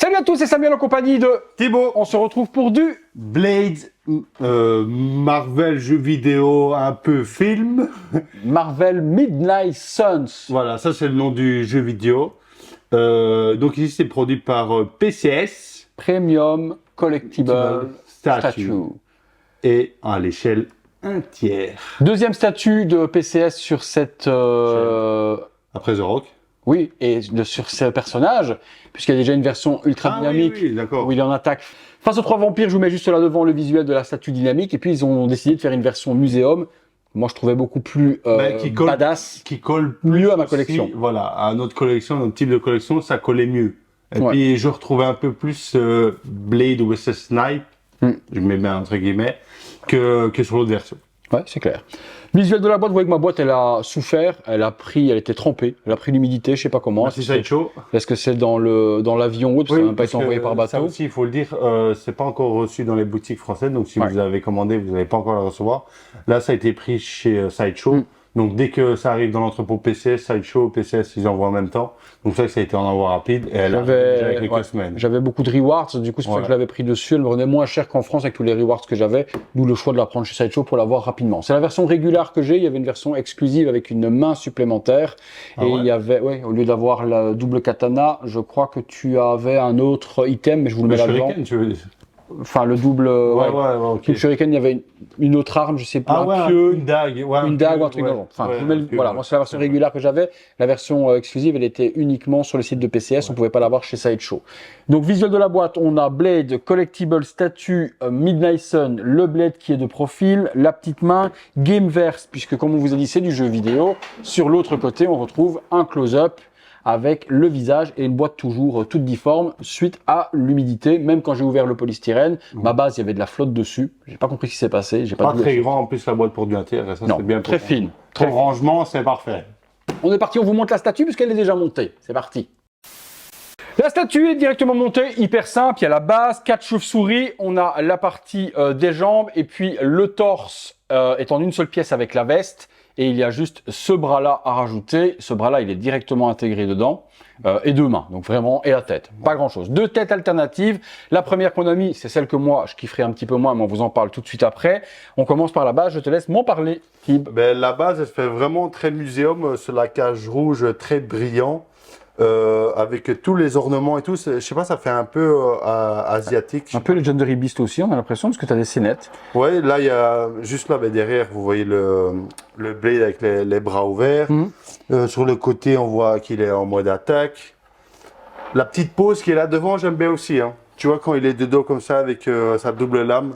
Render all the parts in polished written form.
Salut à tous, c'est Samuel en compagnie de Thibaut. On se retrouve pour du Blade, Marvel jeu vidéo, un peu film. Marvel Midnight Suns. Voilà, ça c'est le nom du jeu vidéo. Donc ici c'est produit par PCS. Premium Collectible Statue. Et à l'échelle 1/3. Deuxième statut de PCS sur cette... Après The Rock. Oui, et sur ce personnage, puisqu'il y a déjà une version ultra dynamique oui, d'accord. où il est en attaque. Face aux trois vampires, je vous mets juste là devant le visuel de la statue dynamique, et puis ils ont décidé de faire une version muséum. Moi, je trouvais beaucoup plus badass, qui colle mieux à ma aussi, collection. Voilà, à notre collection, notre type de collection, ça collait mieux. Et Ouais. puis je retrouvais un peu plus Blade vs Snipe, je mets bien entre guillemets, que sur l'autre version. Ouais, c'est clair. Visuel de la boîte, vous voyez que ma boîte, elle a souffert, elle était trempée, elle a pris l'humidité, je sais pas comment. Merci Sideshow. Est-ce que c'est dans l'avion ou parce que ça n'a même pas été envoyé par bateau? Ça aussi, il faut le dire, c'est pas encore reçu dans les boutiques françaises, donc si vous avez commandé, vous n'allez pas encore le recevoir. Là, ça a été pris chez Sideshow. Donc dès que ça arrive dans l'entrepôt PCS, Sideshow, PCS, ils envoient en même temps. Donc ça a été en envoi rapide et elle a déjà quelques semaines. J'avais beaucoup de rewards, du coup c'est pour ça que je l'avais pris dessus. Elle me revenait moins cher qu'en France avec tous les rewards que j'avais, d'où le choix de la prendre chez Sideshow pour l'avoir rapidement. C'est la version régulière que j'ai, il y avait une version exclusive avec une main supplémentaire. Il y avait, au lieu d'avoir la double katana, je crois que tu avais un autre item, mais je vous le mets là-dedans. Tu veux dire. Enfin, le double. Ok. Le shuriken, il y avait une autre arme, je sais pas, une dague. Une dague ou un truc dans le genre. Enfin, voilà, moi c'est la version régulière que j'avais. La version exclusive, elle était uniquement sur le site de PCS, on pouvait pas l'avoir chez Sideshow. Donc, visuel de la boîte, on a Blade, Collectible Statue, Midnight Sun, le Blade qui est de profil, la petite main, Gameverse, puisque comme on vous a dit, c'est du jeu vidéo. Sur l'autre côté, on retrouve un close-up avec le visage et une boîte toujours toute difforme suite à l'humidité. Même quand j'ai ouvert le polystyrène, ma base, il y avait de la flotte dessus. J'ai pas compris ce qui s'est passé. Pas très grand en plus la boîte pour du intérieur. Ça, non, bien très fine. Très rangement, c'est parfait. On est parti, on vous montre la statue puisqu'elle est déjà montée. C'est parti. La statue est directement montée, hyper simple. Il y a la base, 4 chauves-souris. On a la partie des jambes et puis le torse est en une seule pièce avec la veste. Et il y a juste ce bras-là à rajouter. Ce bras-là, il est directement intégré dedans. Et deux mains, donc vraiment, et la tête. Pas grand-chose. Deux têtes alternatives. La première qu'on a mis, c'est celle que moi, je kifferais un petit peu moins, mais on vous en parle tout de suite après. On commence par la base. Je te laisse m'en parler, Thib. Ben, la base, elle se fait vraiment très muséum sur la cage rouge, très brillant. Avec tous les ornements et tout, je sais pas, ça fait un peu asiatique. Un peu Legendary Beast aussi, on a l'impression, parce que tu as des scénettes. Ouais, là, il y a juste là, ben, derrière, vous voyez le Blade avec les bras ouverts. Sur le côté, on voit qu'il est en mode attaque. La petite pose qui est là devant, j'aime bien aussi. Hein. Tu vois, quand il est de dos comme ça, avec sa double lame.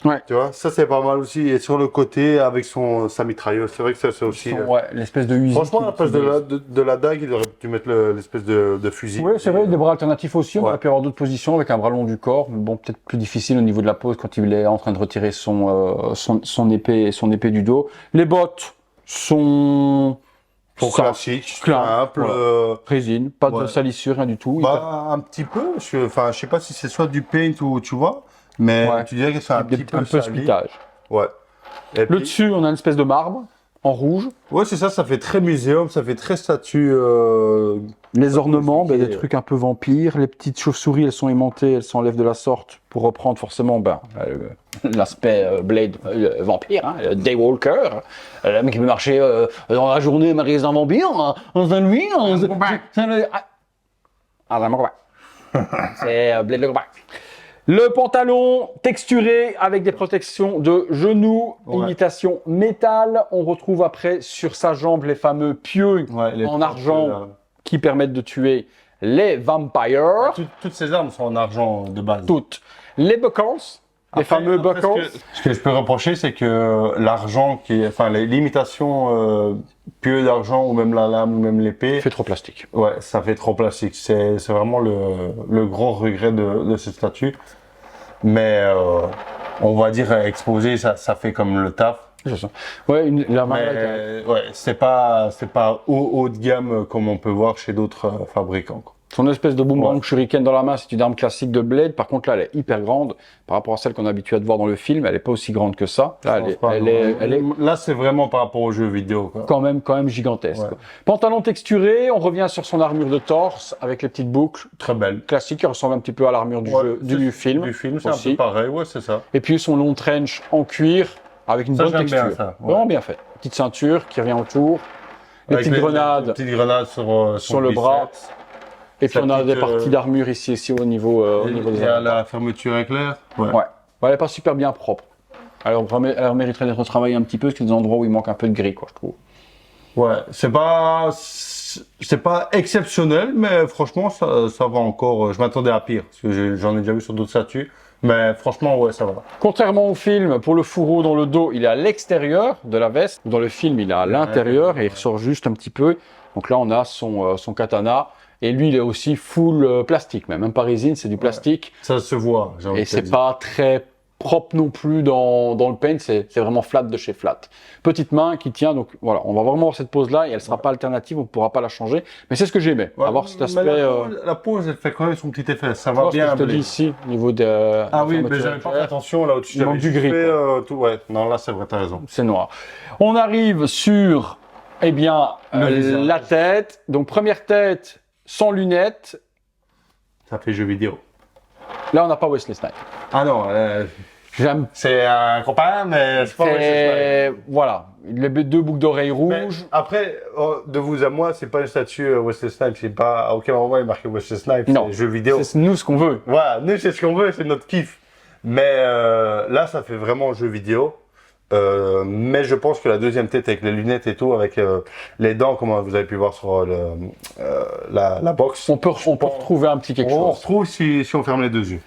Ouais. Tu vois, ça c'est pas mal aussi. Et sur le côté, avec sa mitrailleuse, c'est vrai que ça c'est aussi. Ouais, l'espèce de usine. Franchement, à la place de la dague, il aurait pu mettre l'espèce de fusil. Oui, c'est vrai, des bras alternatifs aussi. On aurait pu avoir d'autres positions avec un bras long du corps. Mais bon, peut-être plus difficile au niveau de la pose quand il est en train de retirer son épée du dos. Les bottes sont classiques, simples. Résine, pas de salissure, rien du tout. Bah, un petit peu. Je sais pas si c'est soit du paint ou tu vois. Mais tu dirais que c'est un petit peu splitage. Ouais. Et le dessus, on a une espèce de marbre en rouge. Ouais, c'est ça, ça fait très muséum, ça fait très statue. Les ornements, des trucs un peu vampires. Les petites chauves-souris, elles sont aimantées, elles s'enlèvent de la sorte pour reprendre forcément l'aspect Blade vampire, hein, Daywalker. Le mec qui peut marcher dans la journée, malgré un vampire, dans un nuit. C'est Blade le combat. Le pantalon texturé avec des protections de genoux, imitation métal. On retrouve après sur sa jambe les fameux pieux en argent qui permettent de tuer les vampires. Toutes ces armes sont en argent de base. Toutes. Les buckles, les fameux buckles. Ce que je peux reprocher, c'est que l'argent, l'imitation pieux d'argent ou même la lame ou même l'épée, fait trop plastique. Ouais, ça fait trop plastique. C'est vraiment le gros regret de cette statue. Mais on va dire exposé, ça fait comme le taf. C'est ça. Ouais, c'est pas haut de gamme comme on peut voir chez d'autres fabricants. Son espèce de boomerang shuriken dans la main, c'est une arme classique de Blade. Par contre, là, elle est hyper grande par rapport à celle qu'on est habitué à voir dans le film. Elle n'est pas aussi grande que ça. Là, Là, c'est vraiment par rapport aux jeux vidéo, quoi. Quand même gigantesque. Ouais. Pantalon texturé, on revient sur son armure de torse avec les petites boucles. Très belle. Classique, qui ressemble un petit peu à l'armure du film. Du film, c'est un peu pareil, ouais, c'est ça. Et puis son long trench en cuir avec une bonne texture. Bien, ça, Vraiment bien fait. Petite ceinture qui revient autour. Les petites grenades sur le bras. Et puis on a des parties d'armure ici au niveau des armes. La fermeture éclair. Ouais. Elle n'est pas super bien propre. Alors elle mériterait d'être travaillée un petit peu, parce qu'il y a des endroits où il manque un peu de gris, quoi, je trouve. Ouais, c'est pas exceptionnel, mais franchement, ça va encore. Je m'attendais à pire, parce que j'en ai déjà vu sur d'autres statues. Mais franchement, ouais, ça va. Contrairement au film, pour le fourreau dans le dos, il est à l'extérieur de la veste. Dans le film, il est à l'intérieur et il ressort juste un petit peu. Donc là, on a son katana. Et lui, il est aussi full plastique, même pas résine, c'est du plastique. Ça se voit. Et c'est pas très propre non plus dans le paint, c'est vraiment flat de chez flat. Petite main qui tient, donc voilà, on va vraiment avoir cette pose-là et elle sera pas alternative, on ne pourra pas la changer. Mais c'est ce que j'aimais, avoir cet aspect... La pose, elle fait quand même son petit effet, ça va bien. Je te dis ici, au niveau de... Ah oui, mais j'avais pas fait attention là au-dessus. Il manque du gris. Non, là c'est vrai, t'as raison. C'est noir. On arrive sur, eh bien, la tête. Donc première tête, sans lunettes. Ça fait jeu vidéo. Là, on n'a pas Wesley Snipes. Ah non, c'est un copain, mais c'est pas Wesley Snipes. Voilà, les deux boucles d'oreilles rouges. Mais après, de vous à moi, c'est pas une statue Wesley Snipes. C'est pas à aucun moment il est marqué Wesley Snipes. Non, c'est jeu vidéo. C'est nous ce qu'on veut. Voilà, nous c'est ce qu'on veut, c'est notre kiff. Mais là, ça fait vraiment jeu vidéo. Mais je pense que la deuxième tête avec les lunettes et tout, avec les dents, comme vous avez pu voir sur la box. On peut retrouver un petit quelque chose. On retrouve si on ferme les deux yeux.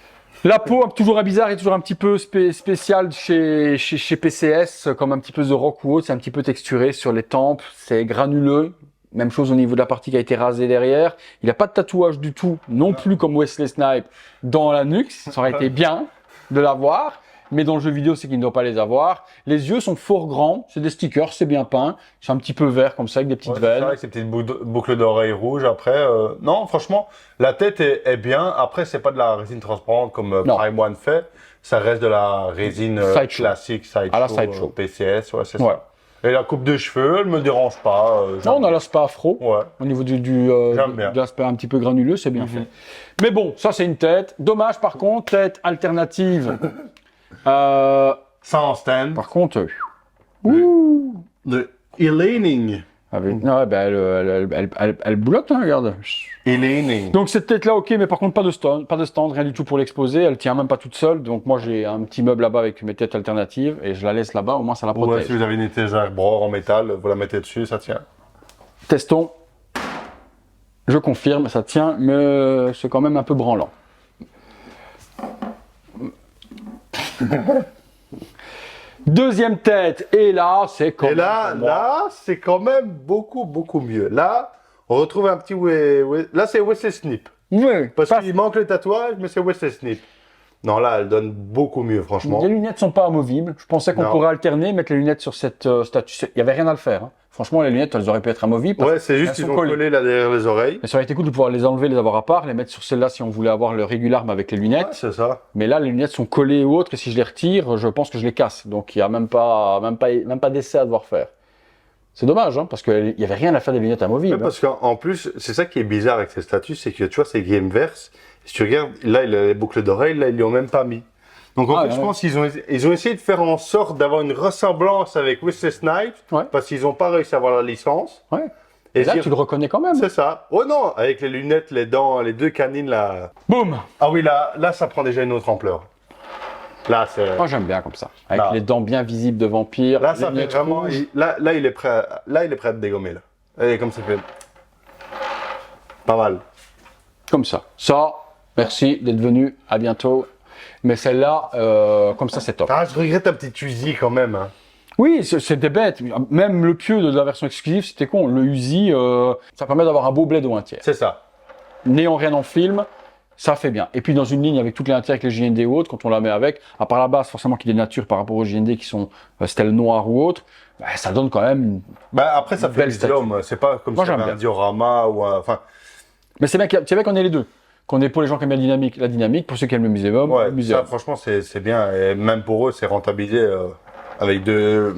La peau, toujours bizarre et toujours un petit peu spéciale chez PCS, comme un petit peu The Rock ou autre, c'est un petit peu texturé sur les tempes, c'est granuleux. Même chose au niveau de la partie qui a été rasée derrière. Il n'a pas de tatouage du tout, non plus comme Wesley Snipes dans la nuque. Ça aurait été bien de l'avoir. Mais dans le jeu vidéo, c'est qu'il ne doit pas les avoir. Les yeux sont fort grands, c'est des stickers, c'est bien peint. C'est un petit peu vert comme ça, avec des petites veines. Avec ces petites boucles d'oreilles rouges. Après, non, franchement, la tête est bien. Après, c'est pas de la résine transparente comme Prime One fait. Ça reste de la résine classique, Sideshow, PCS, ouais, c'est ça. Et la coupe de cheveux, elle me dérange pas. Non, on a l'aspect afro. Ouais. Au niveau de l'aspect un petit peu granuleux, c'est bien fait. Mais bon, ça c'est une tête. Dommage par contre, tête alternative. Sans stand. Par contre, de e-leaning. Non, elle boulotte, hein, regarde. E-leaning. Donc cette tête-là, ok, mais par contre pas de stand, rien du tout pour l'exposer. Elle tient même pas toute seule. Donc moi j'ai un petit meuble là-bas avec mes têtes alternatives et je la laisse là-bas. Au moins ça la protège. Ouais, si vous avez une étagère Bror en métal, vous la mettez dessus, ça tient. Testons. Je confirme, ça tient, mais c'est quand même un peu branlant. Deuxième tête, et là, c'est quand même. Et là, c'est quand même beaucoup mieux. Là, on retrouve un petit. Là, c'est Wesley Snipes. Oui. Parce qu'il manque le tatouage, mais c'est Wesley Snipes. Non, là, elle donne beaucoup mieux, franchement. Les lunettes sont pas amovibles. Je pensais qu'on pourrait alterner, mettre les lunettes sur cette statue. Il n'y avait rien à le faire. Hein. Franchement, les lunettes, elles auraient pu être amovibles. Ouais, c'est juste qu'ils ont collé là derrière les oreilles. Mais ça aurait été cool de pouvoir les enlever, les avoir à part, les mettre sur celle-là si on voulait avoir le régular mais avec les lunettes. Ouais, c'est ça. Mais là, les lunettes sont collées ou autres, et si je les retire, je pense que je les casse. Donc il n'y a même pas d'essai à devoir faire. C'est dommage, hein, parce qu'il n'y avait rien à faire des lunettes amovibles. Ouais, parce qu'en plus, c'est ça qui est bizarre avec ces statues, c'est que tu vois, c'est Gameverse. Si tu regardes, là, il a les boucles d'oreilles, là, ils lui ont même pas mis. Donc en fait, je pense qu'ils ont essayé de faire en sorte d'avoir une ressemblance avec Wesley Snipes, parce qu'ils n'ont pas réussi à avoir la licence. Ouais. Et là, tu le reconnais quand même. C'est ça. Oh non, avec les lunettes, les dents, les deux canines là. Boum. Ah oui, là, ça prend déjà une autre ampleur. Là, c'est. Moi, j'aime bien comme ça, avec les dents bien visibles de vampire. Là, ça fait vraiment. Là, il est prêt. Là, il est prêt à te dégommer là. Et comme ça fait. Pas mal. Comme ça. Ça. Merci d'être venu. À bientôt. Mais celle-là, comme ça, c'est top. Ah, je regrette ta petite Uzi quand même. Hein. Oui, c'était bête. Même le pieu de la version exclusive, c'était con. Le Uzi, ça permet d'avoir un beau bled au 1/3. C'est ça. N'ayant rien en film, ça fait bien. Et puis dans une ligne avec toutes les intérêts avec les JND ou autres, quand on la met avec, à part la base, forcément qu'il y a des natures par rapport aux JND qui sont stèle noire ou autre, ça donne quand même une après, ça fait des hommes. C'est pas comme si c'était un diorama ou enfin. Mais c'est bien qu'on ait les deux. Qu'on ait pour les gens qui aiment bien la dynamique, pour ceux qui aiment le muséum, Ouais, le muséum. ça, franchement, c'est bien. Et même pour eux, c'est rentabilisé avec deux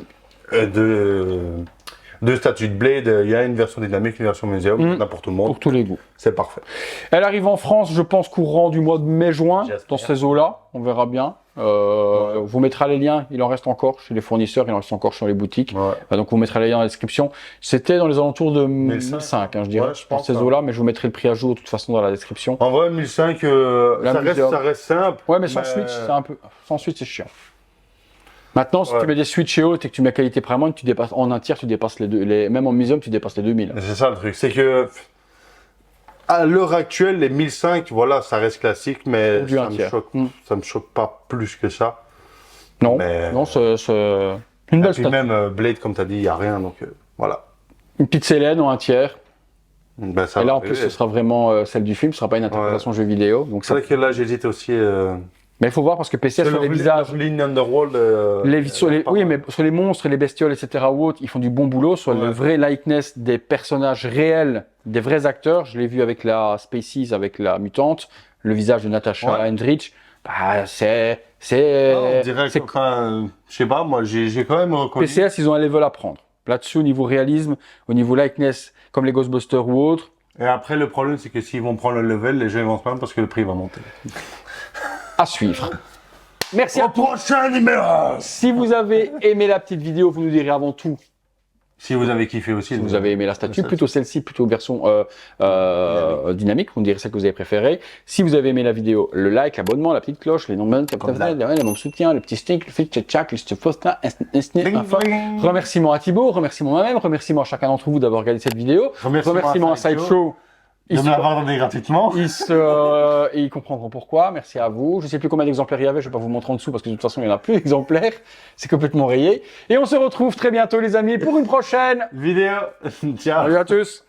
statuts de Blade. Il y a une version dynamique, une version muséum, n'importe tout le monde. Pour tous les goûts. C'est parfait. Elle arrive en France, je pense, courant du mois de mai-juin, J'espère. dans ces eaux-là. On verra bien. On vous mettra les liens, il en reste encore chez les fournisseurs, il en reste encore sur les boutiques. Ouais. Donc on vous mettra les liens dans la description. C'était dans les alentours de 1005, je dirais, Ouais, je dans pense, ces eaux-là, mais je vous mettrai le prix à jour de toute façon dans la description. En vrai, 1005, ça reste simple. Ouais, mais sans switch, c'est un peu. Sans switch, c'est chiant. Maintenant, si tu mets des switches et hautes et que tu mets qualité Paramount, tu dépasses en un tiers, tu dépasses les deux. Même en muséum, tu dépasses les 2000. C'est ça le truc, c'est que à l'heure actuelle, les 1005, voilà, ça reste classique, mais ça me choque pas plus que ça. Non, mais... non, c'est une belle statue. Même Blade, comme tu as dit, il n'y a rien, donc voilà. Une petite Célène en un tiers. Ben, ça et là, en plus, ce sera vraiment celle du film, ce ne sera pas une interprétation jeu vidéo. Donc c'est vrai que là, j'hésite aussi. Mais il faut voir parce que PCS sur les visages. Underworld. Oui, mais sur les monstres, les bestioles, etc. ou autres, ils font du bon boulot. Sur le vrai likeness des personnages réels, des vrais acteurs. Je l'ai vu avec la Species, avec la mutante, le visage de Natasha Hendrich. Bah, c'est. On dirait que. Enfin, je sais pas, moi, j'ai quand même reconnu. PCS, ils ont un level à prendre. Là-dessus, au niveau réalisme, au niveau likeness, comme les Ghostbusters ou autres. Et après, le problème, c'est que s'ils vont prendre le level, les gens vont se plaindre parce que le prix va monter. À suivre. Merci. Au prochain numéro. Si vous avez aimé la petite vidéo, vous nous direz avant tout. Si vous avez kiffé aussi. Si vous avez aimé la statue, plutôt celle-ci, plutôt version dynamique, vous nous direz celle que vous avez préférée. Si vous avez aimé la vidéo, le like, l'abonnement, la petite cloche, les noms de mon soutien, le petit stick, le fit, tchac, le post remerciement à Thibaut, remerciement à moi-même, remerciement à chacun d'entre vous d'avoir regardé cette vidéo. Remerciement à Sideshow. De me l'avoir donné gratuitement. Ils comprendront pourquoi. Merci à vous. Je ne sais plus combien d'exemplaires il y avait. Je ne vais pas vous montrer en dessous parce que de toute façon, il n'y en a plus d'exemplaires. C'est complètement rayé. Et on se retrouve très bientôt, les amis, pour une prochaine vidéo. Ciao. Salut à tous.